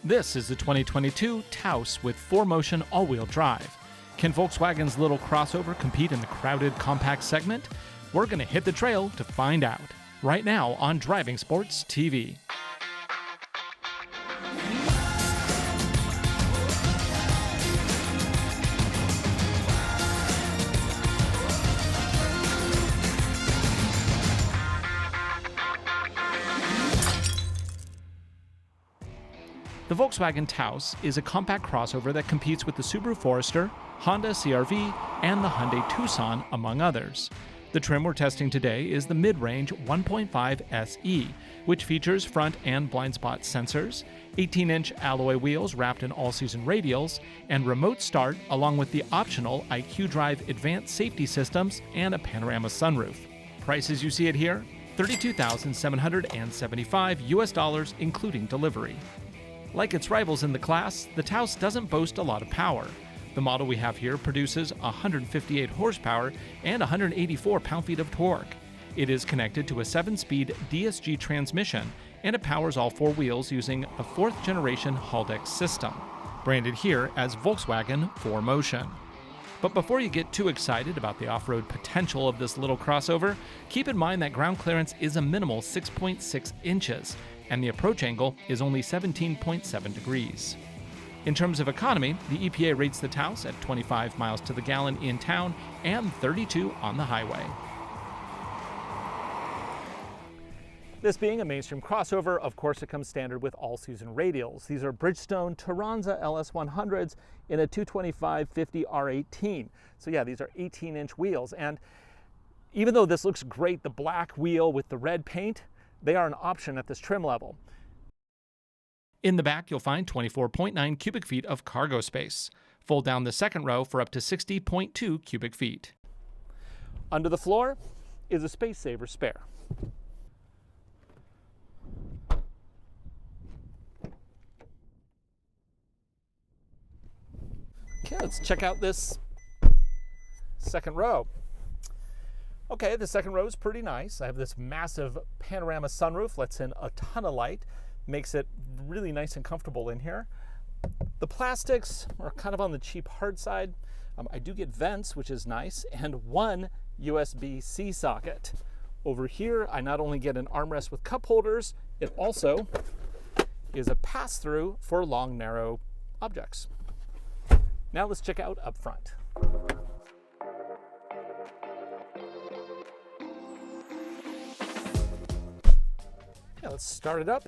This is the 2022 Taos with 4Motion all-wheel drive. Can Volkswagen's little crossover compete in the crowded compact segment? We're going to hit the trail to find out. Right now on Driving Sports TV. The Volkswagen Taos is a compact crossover that competes with the Subaru Forester, Honda CR-V, and the Hyundai Tucson, among others. The trim we're testing today is the mid-range 1.5 SE, which features front and blind spot sensors, 18-inch alloy wheels wrapped in all-season radials, and remote start, along with the optional IQ Drive advanced safety systems and a panorama sunroof. Price as you see it here, $32,775 US, including delivery. Like its rivals in the class, the Taos doesn't boast a lot of power. The model we have here produces 158 horsepower and 184 pound-feet of torque. It is connected to a 7-speed DSG transmission, and it powers all four wheels using a 4th-generation Haldex system, branded here as Volkswagen 4Motion. But before you get too excited about the off-road potential of this little crossover, keep in mind that ground clearance is a minimal 6.6 inches, and the approach angle is only 17.7 degrees. In terms of economy, the EPA rates the Taos at 25 miles to the gallon in town and 32 on the highway. This being a mainstream crossover, of course it comes standard with all-season radials. These are Bridgestone Turanza LS100s in a 225/50 R18. So yeah, these are 18-inch wheels. And even though this looks great, the black wheel with the red paint, they are an option at this trim level. In the back, you'll find 24.9 cubic feet of cargo space. Fold down the second row for up to 60.2 cubic feet. Under the floor is a space saver spare. Okay, let's check out this second row. Okay, the second row is pretty nice. I have this massive panorama sunroof, lets in a ton of light, makes it really nice and comfortable in here. The plastics are kind of on the cheap hard side. I do get vents, which is nice, and one USB-C socket. Over here, I not only get an armrest with cup holders, it also is a pass-through for long, narrow objects. Now let's check out up front. Yeah, let's start it up.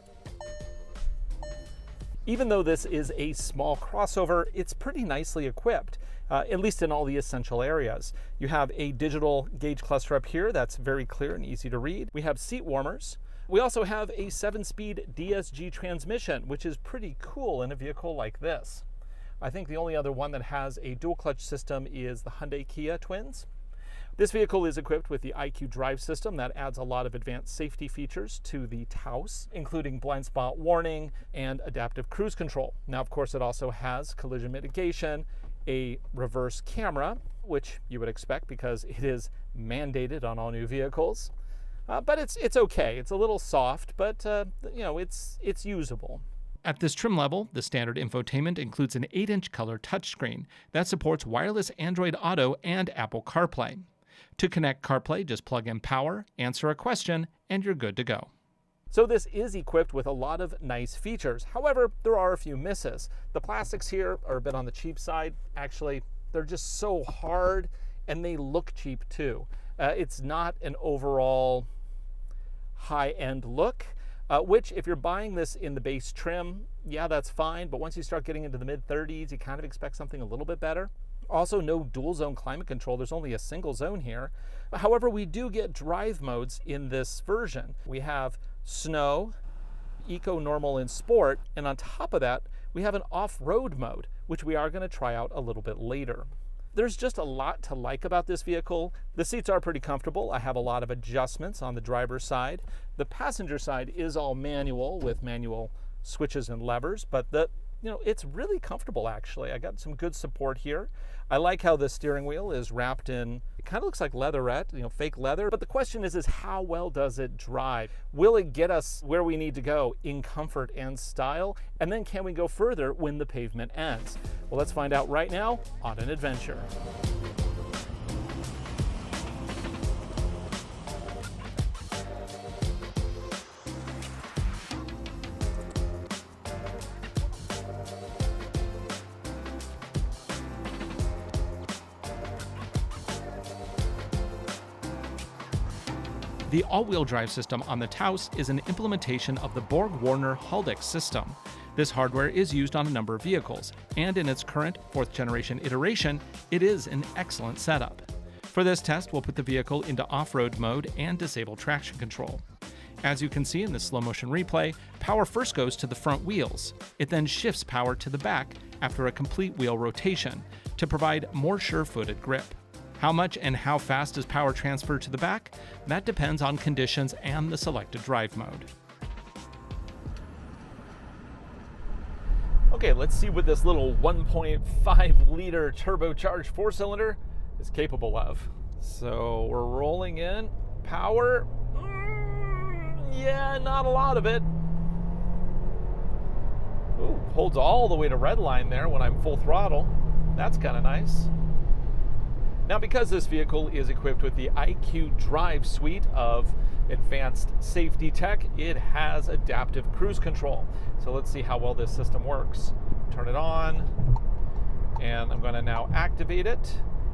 Even though this is a small crossover, it's pretty nicely equipped, at least in all the essential areas. You have a digital gauge cluster up here that's very clear and easy to read. We have seat warmers. We also have a 7-speed DSG transmission, which is pretty cool in a vehicle like this. I think the only other one that has a dual clutch system is the Hyundai Kia Twins. This vehicle is equipped with the IQ Drive system that adds a lot of advanced safety features to the Taos, including blind spot warning and adaptive cruise control. Now, of course, it also has collision mitigation, a reverse camera, which you would expect because it is mandated on all new vehicles. But it's okay. It's a little soft, but it's usable. At this trim level, the standard infotainment includes an 8-inch color touchscreen that supports wireless Android Auto and Apple CarPlay. To connect CarPlay, just plug in power, answer a question, and you're good to go. So this is equipped with a lot of nice features. However, there are a few misses. The plastics here are a bit on the cheap side. Actually, they're just so hard, and they look cheap too. It's not an overall high-end look. Which, if you're buying this in the base trim, yeah, that's fine. But once you start getting into the mid-30s, you kind of expect something a little bit better. Also, no dual zone climate control. There's only a single zone here. However, we do get drive modes in this version. We have Snow, Eco, Normal, and Sport. And on top of that, we have an off-road mode, which we are going to try out a little bit later. There's just a lot to like about this vehicle. The seats are pretty comfortable. I have a lot of adjustments on the driver's side. The passenger side is all manual with manual switches and levers, but it's really comfortable actually. I got some good support here. I like how the steering wheel is wrapped in, it kind of looks like leatherette, fake leather. But the question is how well does it drive? Will it get us where we need to go in comfort and style? And then can we go further when the pavement ends? Well, let's find out right now on an adventure. The all-wheel drive system on the Taos is an implementation of the Borg-Warner-Haldex system. This hardware is used on a number of vehicles, and in its current 4th generation iteration, it is an excellent setup. For this test, we'll put the vehicle into off-road mode and disable traction control. As you can see in this slow-motion replay, power first goes to the front wheels. It then shifts power to the back after a complete wheel rotation to provide more sure-footed grip. How much and how fast is power transferred to the back? That depends on conditions and the selected drive mode. Okay, let's see what this little 1.5 liter turbocharged 4-cylinder is capable of. So we're rolling in. Power. Yeah, not a lot of it. Ooh, holds all the way to red line there when I'm full throttle. That's kind of nice. Now, because this vehicle is equipped with the IQ Drive suite of advanced safety tech, it has adaptive cruise control. So let's see how well this system works. Turn it on, and I'm going to now activate it.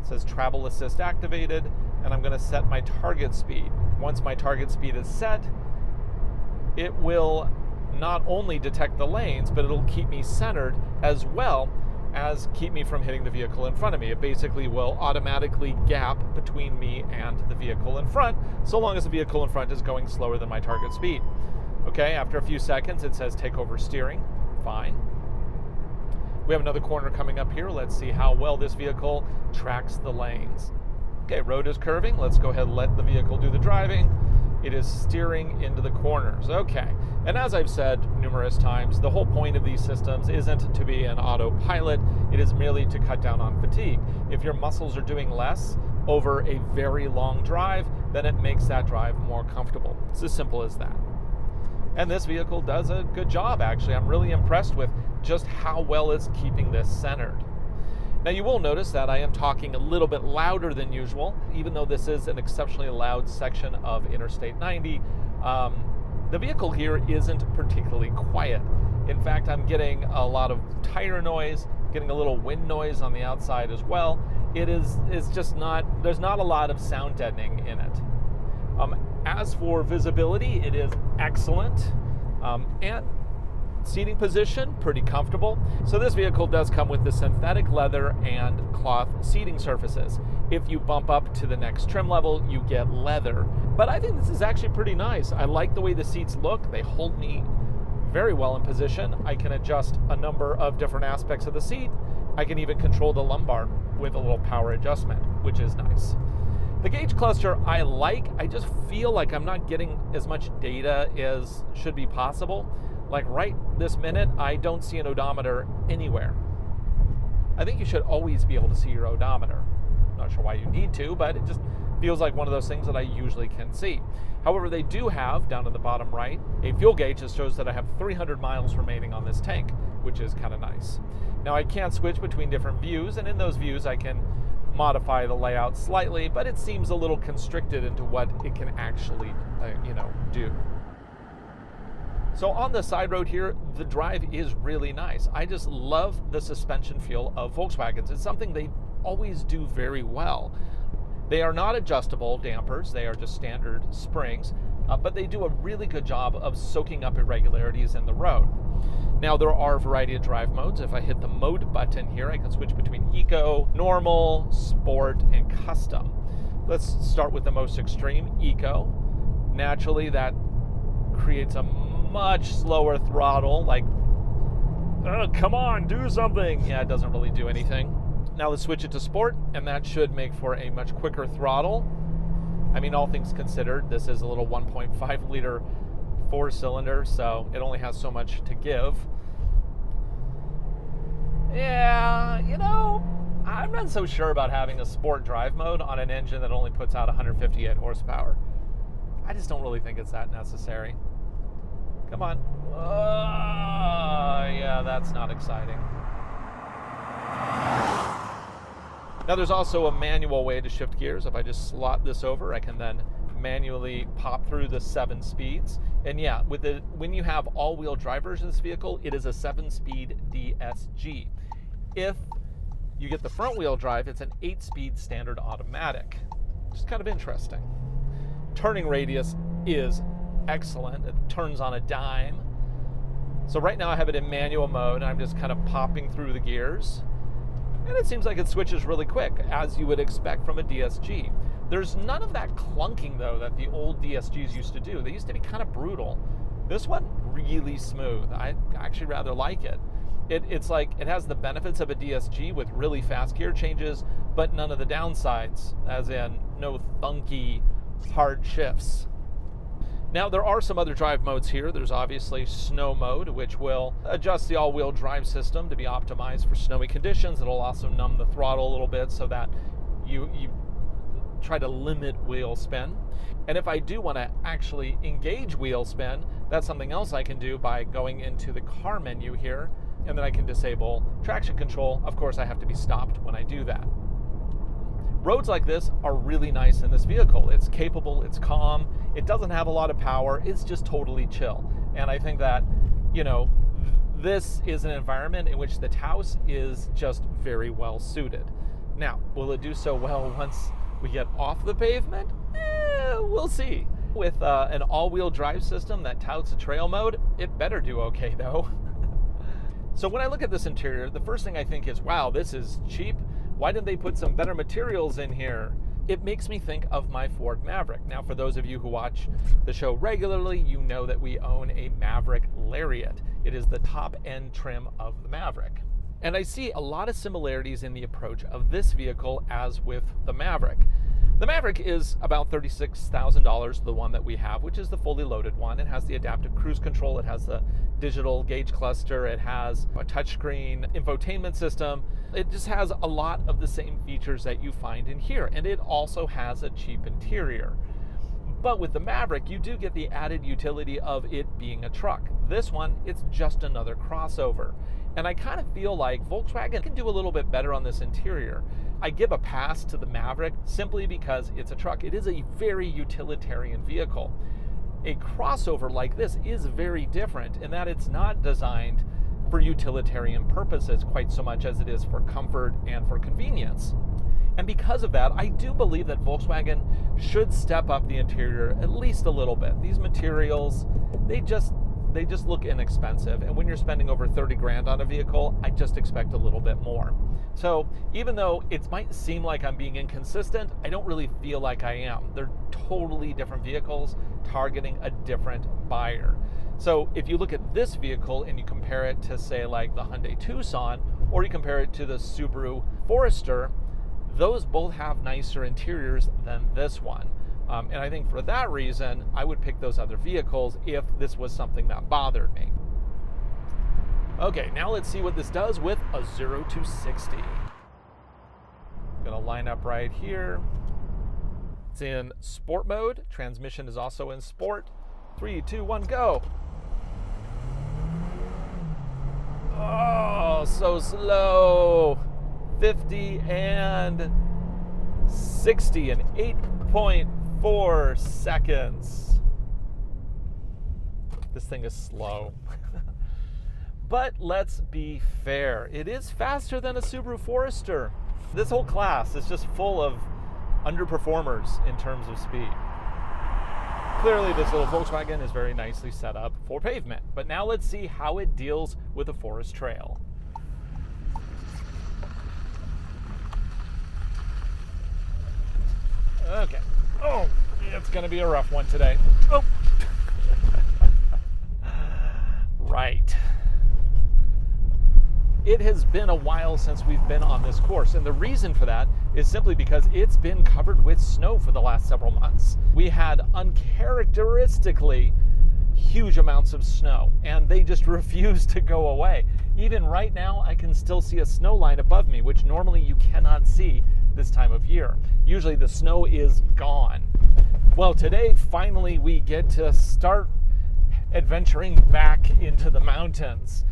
It says travel assist activated, and I'm going to set my target speed. Once my target speed is set, it will not only detect the lanes, but it'll keep me centered as well as keep me from hitting the vehicle in front of me. It basically will automatically gap between me and the vehicle in front, so long as the vehicle in front is going slower than my target speed. Okay, after a few seconds, it says take over steering. Fine. We have another corner coming up here. Let's see how well this vehicle tracks the lanes. Okay, road is curving. Let's go ahead and let the vehicle do the driving. It is steering into the corners. Okay, and as I've said numerous times, the whole point of these systems isn't to be an autopilot. It is merely to cut down on fatigue. If your muscles are doing less over a very long drive, then it makes that drive more comfortable. It's as simple as that. And this vehicle does a good job, actually. I'm really impressed with just how well it's keeping this centered. Now, you will notice that I am talking a little bit louder than usual, even though this is an exceptionally loud section of Interstate 90. The vehicle here isn't particularly quiet. In fact, I'm getting a lot of tire noise, getting a little wind noise on the outside as well. It's just not, there's not a lot of sound deadening in it. As for visibility, it is excellent. And seating position, pretty comfortable. So this vehicle does come with the synthetic leather and cloth seating surfaces. If you bump up to the next trim level, you get leather. But I think this is actually pretty nice. I like the way the seats look. They hold me very well in position. I can adjust a number of different aspects of the seat. I can even control the lumbar with a little power adjustment, which is nice. The gauge cluster I like. I just feel like I'm not getting as much data as should be possible. Like right this minute, I don't see an odometer anywhere. I think you should always be able to see your odometer. Not sure why you need to, but it just feels like one of those things that I usually can see. However, they do have, down in the bottom right, a fuel gauge that shows that I have 300 miles remaining on this tank, which is kind of nice. Now, I can switch between different views, and in those views, I can modify the layout slightly, but it seems a little constricted into what it can actually, do. So on the side road here, the drive is really nice. I just love the suspension feel of Volkswagens. It's something they always do very well. They are not adjustable dampers. They are just standard springs, but they do a really good job of soaking up irregularities in the road. Now, there are a variety of drive modes. If I hit the mode button here, I can switch between eco, normal, sport, and custom. Let's start with the most extreme, eco. Naturally, that creates a much slower throttle, like, oh, come on, do something. Yeah, it doesn't really do anything. Now let's switch it to sport, and that should make for a much quicker throttle. I mean, all things considered, this is a little 1.5 liter 4-cylinder, so it only has so much to give. Yeah, you know, I'm not so sure about having a sport drive mode on an engine that only puts out 158 horsepower. I just don't really think it's that necessary. Come on. Yeah, that's not exciting. Now there's also a manual way to shift gears. If I just slot this over, I can then manually pop through the 7 speeds. And yeah, when you have all-wheel drive version of this vehicle, it is a 7-speed DSG. If you get the front-wheel drive, it's an 8-speed standard automatic, which is kind of interesting. Turning radius is excellent. It turns on a dime. So right now I have it in manual mode, and I'm just kind of popping through the gears. And it seems like it switches really quick, as you would expect from a DSG. There's none of that clunking, though, that the old DSGs used to do. They used to be kind of brutal. This one, really smooth. I actually rather like it. It's like it has the benefits of a DSG with really fast gear changes, but none of the downsides, as in no thunky, hard shifts. Now, there are some other drive modes here. There's obviously snow mode, which will adjust the all-wheel drive system to be optimized for snowy conditions. It'll also numb the throttle a little bit so that you try to limit wheel spin. And if I do want to actually engage wheel spin, that's something else I can do by going into the car menu here, and then I can disable traction control. Of course, I have to be stopped when I do that. Roads like this are really nice in this vehicle. It's capable, it's calm, it doesn't have a lot of power, it's just totally chill. And I think that, you know, this is an environment in which the Taos is just very well suited. Now, will it do so well once we get off the pavement? We'll see. With an all-wheel drive system that touts a trail mode, it better do okay though. So when I look at this interior, the first thing I think is, wow, this is cheap. Why didn't they put some better materials in here? It makes me think of my Ford Maverick. Now, for those of you who watch the show regularly, you know that we own a Maverick Lariat. It is the top-end trim of the Maverick. And I see a lot of similarities in the approach of this vehicle as with the Maverick. The Maverick is about $36,000, the one that we have, which is the fully loaded one. It has the adaptive cruise control, it has the digital gauge cluster, it has a touchscreen infotainment system. It just has a lot of the same features that you find in here, and it also has a cheap interior. But with the Maverick, you do get the added utility of it being a truck. This one, it's just another crossover. And I kind of feel like Volkswagen can do a little bit better on this interior. I give a pass to the Maverick simply because it's a truck. It is a very utilitarian vehicle. A crossover like this is very different in that it's not designed for utilitarian purposes quite so much as it is for comfort and for convenience. And because of that, I do believe that Volkswagen should step up the interior at least a little bit. These materials, they just look inexpensive. And when you're spending over 30 grand on a vehicle, I just expect a little bit more. So even though it might seem like I'm being inconsistent, I don't really feel like I am. They're totally different vehicles targeting a different buyer. So if you look at this vehicle and you compare it to, say, like the Hyundai Tucson, or you compare it to the Subaru Forester, those both have nicer interiors than this one. And I think for that reason, I would pick those other vehicles if this was something that bothered me. Okay, now let's see what this does with a 0 to 60. I'm gonna line up right here. It's in sport mode. Transmission is also in sport. 3, 2, 1, go. Oh, so slow. 50 and 60 in 8.4 seconds. This thing is slow. But let's be fair. It is faster than a Subaru Forester. This whole class is just full of underperformers in terms of speed. Clearly, this little Volkswagen is very nicely set up for pavement. But now let's see how it deals with a forest trail. Okay. Oh, it's going to be a rough one today. Oh. Right. It has been a while since we've been on this course, and the reason for that is simply because it's been covered with snow for the last several months. We had uncharacteristically huge amounts of snow, and they just refuse to go away. Even right now, I can still see a snow line above me, which normally you cannot see this time of year. Usually the snow is gone. Well, today, finally, we get to start adventuring back into the mountains.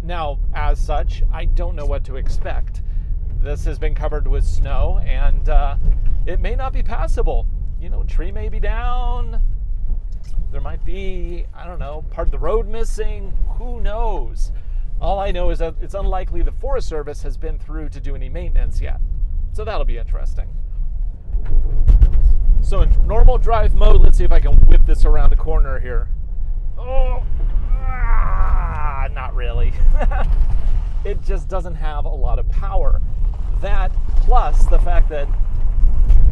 Now, as such, I don't know what to expect. This has been covered with snow, and it may not be passable. You know, a tree may be down. There might be, I don't know, part of the road missing. Who knows? All I know is that it's unlikely the Forest Service has been through to do any maintenance yet. So that'll be interesting. So in normal drive mode, let's see if I can whip this around the corner here. Oh, not really. It just doesn't have a lot of power. That plus the fact that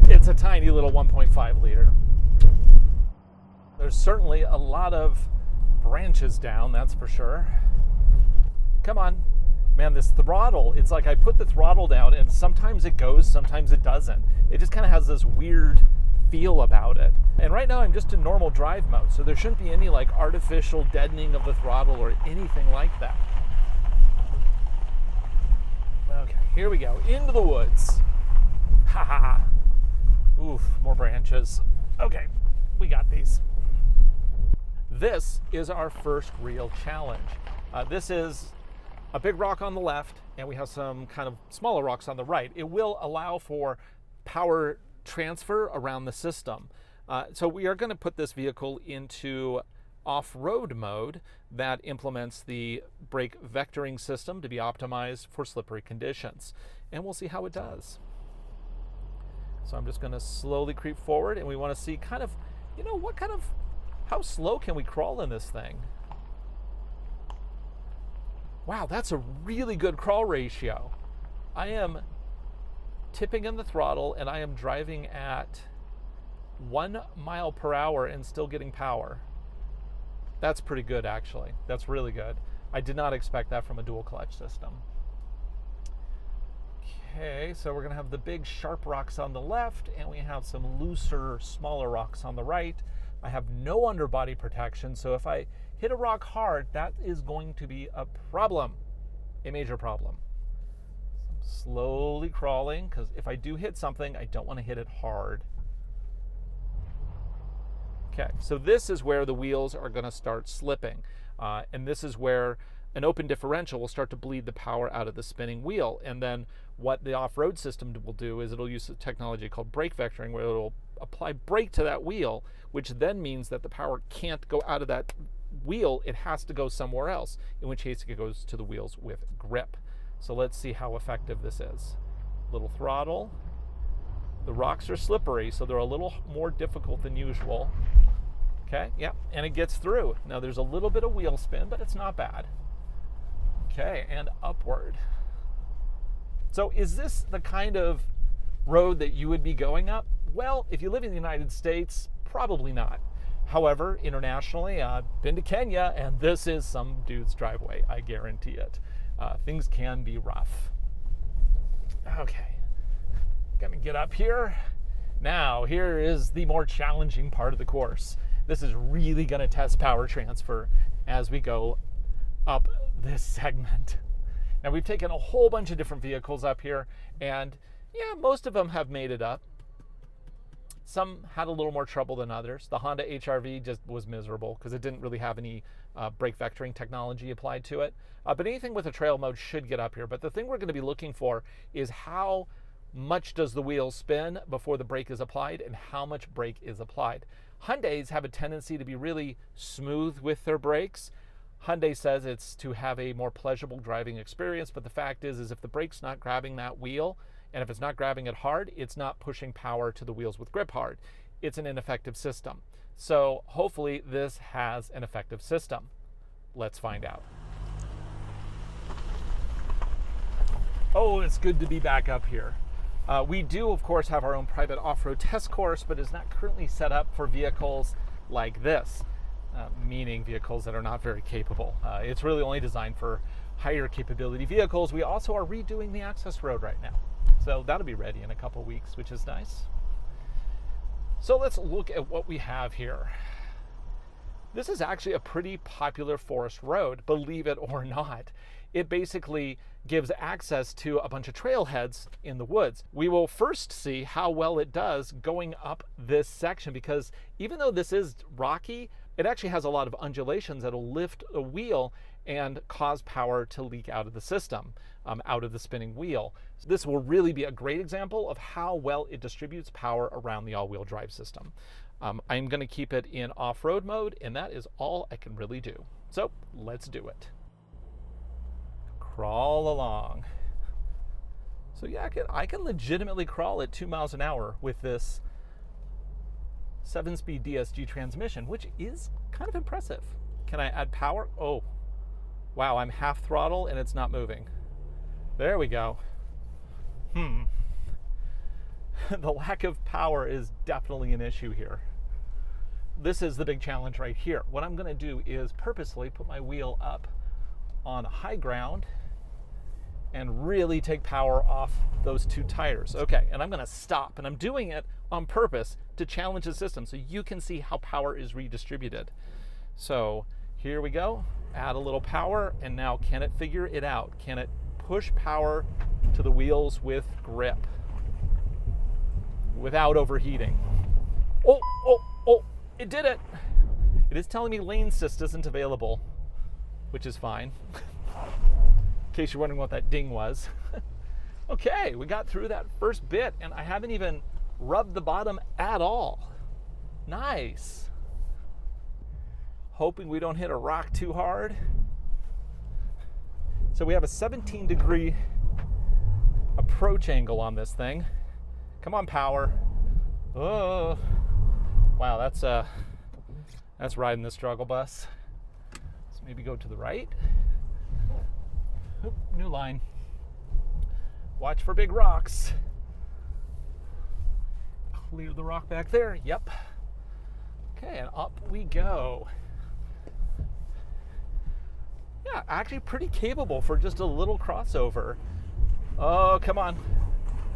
it's a tiny little 1.5 liter. There's certainly a lot of branches down, that's for sure. Come on. Man, this throttle, it's like I put the throttle down and sometimes it goes, sometimes it doesn't. It just kind of has this weird feel about it. And right now I'm just in normal drive mode, so there shouldn't be any like artificial deadening of the throttle or anything like that. Okay, here we go, into the woods. Ha ha. Oof, more branches. Okay, we got these. This is our first real challenge. This is a big rock on the left, and we have some kind of smaller rocks on the right. It will allow for power transfer around the system. So we are going to put this vehicle into off-road mode that implements the brake vectoring system to be optimized for slippery conditions. And we'll see how it does. So I'm just going to slowly creep forward, and we want to see kind of, you know, how slow can we crawl in this thing? Wow, that's a really good crawl ratio. I am tipping in the throttle, and I am driving at 1 mile per hour and still getting power. That's pretty good, actually. That's really good. I did not expect that from a dual clutch system. Okay, so we're going to have the big sharp rocks on the left, and we have some looser, smaller rocks on the right. I have no underbody protection, so if I hit a rock hard, that is going to be a problem, a major problem. So I'm slowly crawling, because if I do hit something, I don't want to hit it hard. Okay, so this is where the wheels are going to start slipping, and this is where an open differential will start to bleed the power out of the spinning wheel. And then what the off-road system will do is it'll use a technology called brake vectoring, where it'll apply brake to that wheel, which then means that the power can't go out of that wheel. It has to go somewhere else, in which case it goes to the wheels with grip. So let's see how effective this is. Little throttle. The rocks are slippery, so they're a little more difficult than usual. Okay, yeah, and it gets through. Now there's a little bit of wheel spin, but it's not bad. Okay, and upward. So is this the kind of road that you would be going up? Well, if you live in the United States, probably not. However, internationally, I've been to Kenya, and this is some dude's driveway, I guarantee it. Things can be rough. Okay, gonna get up here. Now, here is the more challenging part of the course. This is really gonna test power transfer as we go up this segment. Now, we've taken a whole bunch of different vehicles up here, and yeah, most of them have made it up. Some had a little more trouble than others. The Honda HR-V just was miserable because it didn't really have any brake vectoring technology applied to it. But anything with a trail mode should get up here. But the thing we're going to be looking for is how much does the wheel spin before the brake is applied and how much brake is applied. Hyundais have a tendency to be really smooth with their brakes. Hyundai says it's to have a more pleasurable driving experience, but the fact is if the brake's not grabbing that wheel, and if it's not grabbing it hard, it's not pushing power to the wheels with grip hard. It's an ineffective system. So hopefully this has an effective system. Let's find out. Oh, it's good to be back up here. We do, of course, have our own private off-road test course, but it's not currently set up for vehicles like this. Meaning vehicles that are not very capable. It's really only designed for higher capability vehicles. We also are redoing the access road right now. So that'll be ready in a couple weeks, which is nice. So let's look at what we have here. This is actually a pretty popular forest road, believe it or not. It basically gives access to a bunch of trailheads in the woods. We will first see how well it does going up this section, because even though this is rocky, it actually has a lot of undulations that'll lift a wheel and cause power to leak out of the system, out of the spinning wheel. So this will really be a great example of how well it distributes power around the all-wheel drive system. I'm going to keep it in off-road mode, and that is all I can really do. So let's do it. Crawl along. So yeah, I can legitimately crawl at 2 miles an hour with this 7-speed DSG transmission, which is kind of impressive. Can I add power? Oh, wow, I'm half throttle and it's not moving. There we go. The lack of power is definitely an issue here. This is the big challenge right here. What I'm going to do is purposely put my wheel up on high ground and really take power off those 2 tires. Okay, and I'm going to stop, and I'm doing it on purpose to challenge the system so you can see how power is redistributed. So here we go. Add a little power, and now can it figure it out? Can it push power to the wheels with grip without overheating? Oh, it did it. It is telling me lane assist isn't available, which is fine. In case you're wondering what that ding was. Okay, we got through that first bit, and I haven't even rubbed the bottom at all. Nice. Hoping we don't hit a rock too hard. So we have a 17-degree approach angle on this thing. Come on, power. Oh, wow, that's riding the struggle bus. Let's maybe go to the right. Oop, new line. Watch for big rocks. Clear the rock back there. Yep. Okay, and up we go. Yeah, actually pretty capable for just a little crossover. Oh, come on.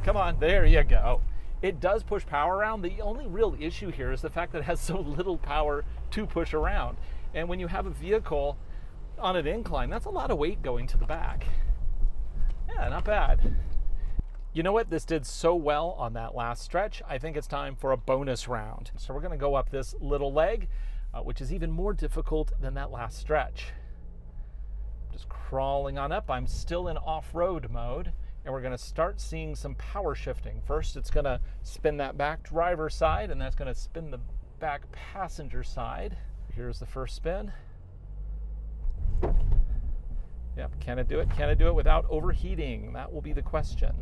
Come on, there you go. It does push power around. The only real issue here is the fact that it has so little power to push around. And when you have a vehicle on an incline, that's a lot of weight going to the back. Yeah, not bad. You know what? This did so well on that last stretch. I think it's time for a bonus round. So we're going to go up this little leg, which is even more difficult than that last stretch. Just crawling on up. I'm still in off-road mode, and we're going to start seeing some power shifting. First, it's going to spin that back driver side, and that's going to spin the back passenger side. Here's the first spin. Yep, can it do it? Can it do it without overheating? That will be the question.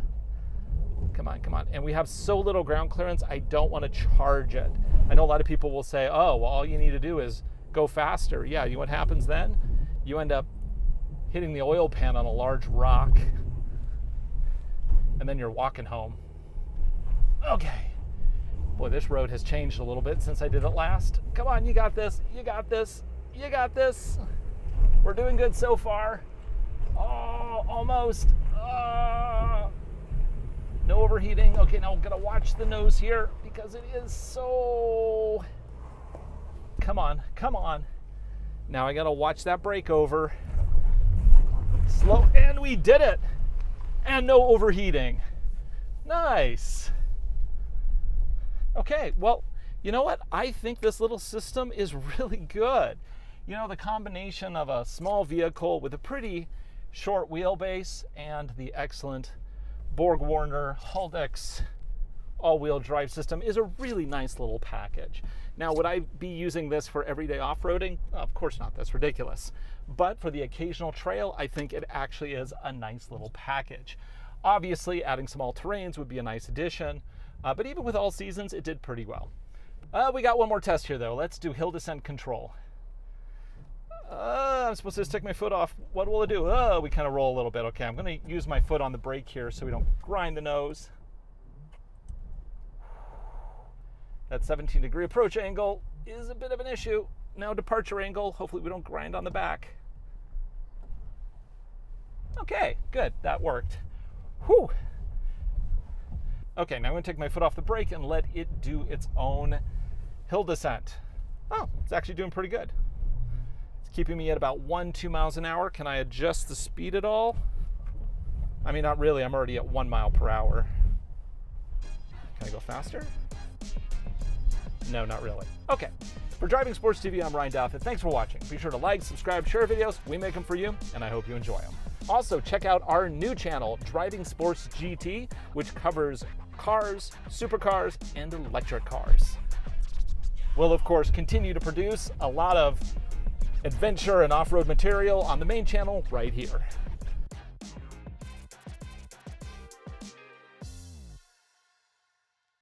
Come on, come on. And we have so little ground clearance, I don't want to charge it. I know a lot of people will say, oh, well, all you need to do is go faster. Yeah, you know what happens then? You end up hitting the oil pan on a large rock, and then you're walking home. Okay. Boy, this road has changed a little bit since I did it last. Come on, you got this. You got this. You got this. We're doing good so far. Oh, almost. No overheating. Okay, now I'm gonna watch the nose here because it is so... Come on, come on. Now I gotta watch that brake over. Slow, and we did it. And no overheating. Nice. Okay, well, you know what? I think this little system is really good. You know, the combination of a small vehicle with a pretty short wheelbase and the excellent Borg-Warner Haldex all-wheel drive system is a really nice little package. Now, would I be using this for everyday off-roading? Of course not, that's ridiculous. But for the occasional trail, I think it actually is a nice little package. Obviously, adding some all-terrains would be a nice addition, but even with all seasons, it did pretty well. We got one more test here, though. Let's do hill descent control. I'm supposed to stick my foot off. What will it do? We kind of roll a little bit. Okay, I'm going to use my foot on the brake here so we don't grind the nose. That 17-degree approach angle is a bit of an issue. Now departure angle. Hopefully we don't grind on the back. Okay, good. That worked. Whew. Okay, now I'm going to take my foot off the brake and let it do its own hill descent. Oh, it's actually doing pretty good. keeping me at about 1-2 miles an hour. Can I adjust the speed at all? I mean, not really. I'm already at 1 mile per hour. Can I go faster? No, not really. Okay. For Driving Sports TV, I'm Ryan Douthat. Thanks for watching. Be sure to like, subscribe, share videos. We make them for you, and I hope you enjoy them. Also, check out our new channel, Driving Sports GT, which covers cars, supercars, and electric cars. We'll, of course, continue to produce a lot of adventure and off-road material on the main channel right here.